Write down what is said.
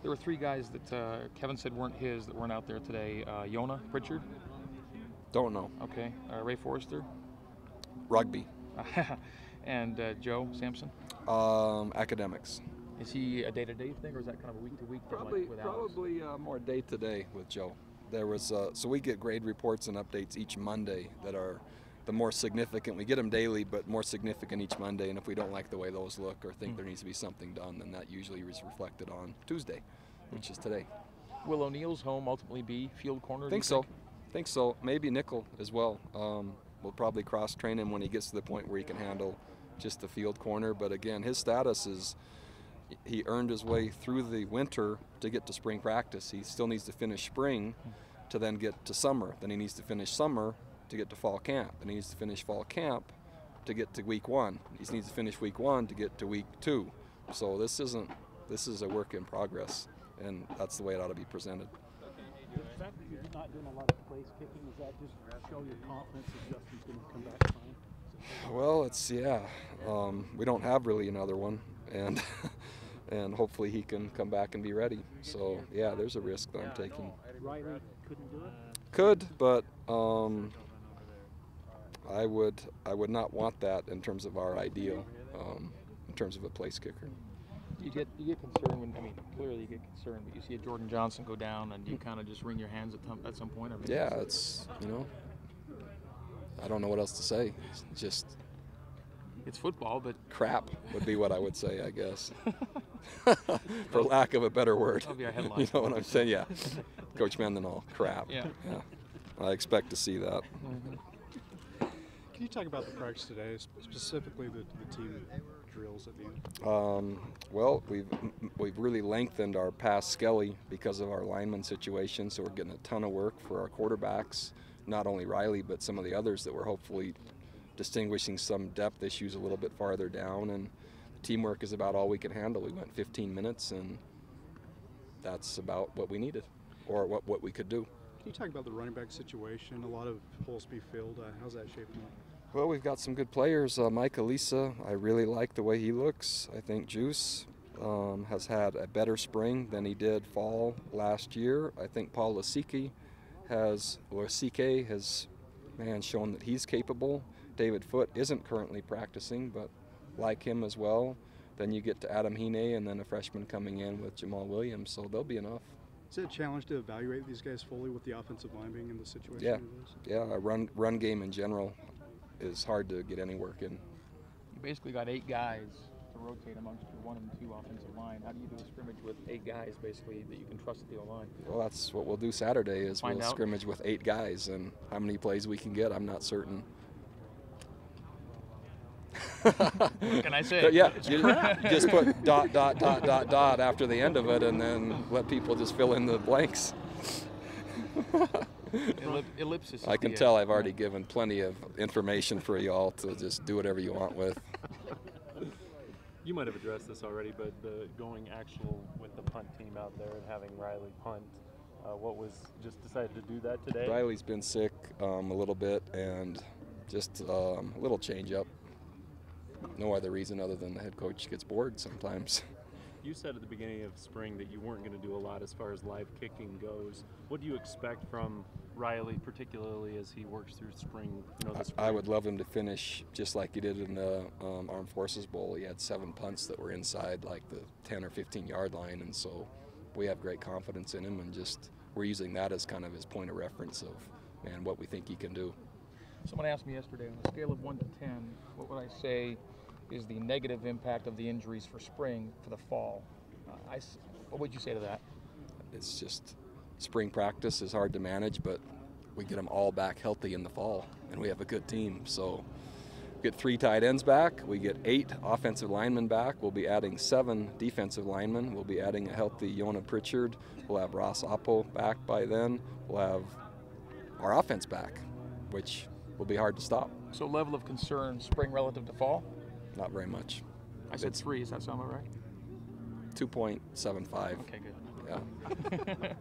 There were three guys that Kevin said weren't his that weren't out there today. Yona Pritchard. Don't know. Okay. Ray Forrester. Rugby. And Joe Sampson. Academics. Is he a day-to-day thing, or is that kind of a week-to-week thing? Probably more day-to-day with Joe. There was so we get grade reports and updates each Monday that are the more significant. We get them daily, but more significant each Monday. And if we don't like the way those look or think there needs to be something done, then that usually is reflected on Tuesday, which is today. Will O'Neill's home ultimately be field corner? Think so. Maybe nickel as well. We'll probably cross-train him when he gets to the point where he can handle just the field corner. But again, his status is he earned his way through the winter to get to spring practice. He still needs to finish spring to then get to summer. Then he needs to finish summer to get to fall camp. Then he needs to finish fall camp to get to week 1. He needs to finish week 1 to get to week 2. So this is a work in progress, and that's the way it ought to be presented. The fact that you're not doing a lot of place kicking, does that just show your confidence that Justin's going to come back fine? Well, we don't have really another one, and and hopefully he can come back and be ready. So yeah, there's a risk that I'm taking. Riley couldn't do it? Could, but I would not want that in terms of our ideal, in terms of a place kicker. You get concerned when, clearly you get concerned, but you see a Jordan Johnson go down and you kind of just wring your hands at some point? Yeah, it's, I don't know what else to say. It's just... It's football, but... Crap would be what I would say, I guess. For lack of a better word. That'll be our headline. You know what I'm saying? Yeah. Coach Mendenhall, crap. Yeah. I expect to see that. Can you talk about the practice today, specifically the team drills at the end? Well, we've really lengthened our pass skelly because of our lineman situation, so we're getting a ton of work for our quarterbacks, not only Riley, but some of the others that we're hopefully distinguishing some depth issues a little bit farther down, and teamwork is about all we can handle. We went 15 minutes, and that's about what we needed, or what we could do. Can you talk about the running back situation? A lot of Holsby filled. How's that shaping up? Well, we've got some good players. Mike Elisa, I really like the way he looks. I think Juice has had a better spring than he did fall last year. I think Paul Lasike has shown that he's capable. David Foote isn't currently practicing, but like him as well. Then you get to Adam Hine and then a freshman coming in with Jamal Williams, so there'll be enough. Is it a challenge to evaluate these guys fully with the offensive line being in the situation? Yeah, a run game in general is hard to get any work in. You basically got 8 guys to rotate amongst your 1 and 2 offensive line. How do you do a scrimmage with 8 guys, basically, that you can trust at the O-line? Well, that's what we'll do Saturday is we'll scrimmage with 8 guys, and how many plays we can get, I'm not certain. What can I say? Yeah, you just put ... after the end of it, and then let people just fill in the blanks. Ellipsis. I can tell I've already given plenty of information for y'all to just do whatever you want with. You might have addressed this already, but going actual with the punt team out there and having Riley punt, what was just decided to do that today? Riley's been sick a little bit, and just a little change up. No other reason other than the head coach gets bored sometimes. You said at the beginning of spring that you weren't going to do a lot as far as live kicking goes. What do you expect from Riley, particularly as he works through spring? I would love him to finish just like he did in the Armed Forces Bowl. He had 7 punts that were inside like the 10 or 15 yard line, and so we have great confidence in him, and just we're using that as kind of his point of reference of what we think he can do. Someone asked me yesterday, on a scale of 1 to 10, what would I say is the negative impact of the injuries for spring for the fall? What would you say to that? It's just spring practice is hard to manage, but we get them all back healthy in the fall, and we have a good team. So we get 3 tight ends back. We get 8 offensive linemen back. We'll be adding 7 defensive linemen. We'll be adding a healthy Yona Pritchard. We'll have Ross Oppo back by then. We'll have our offense back, which will be hard to stop. So level of concern, spring relative to fall? Not very much. I said 3. Does that sound about right? 2.75. Okay, good. Yeah.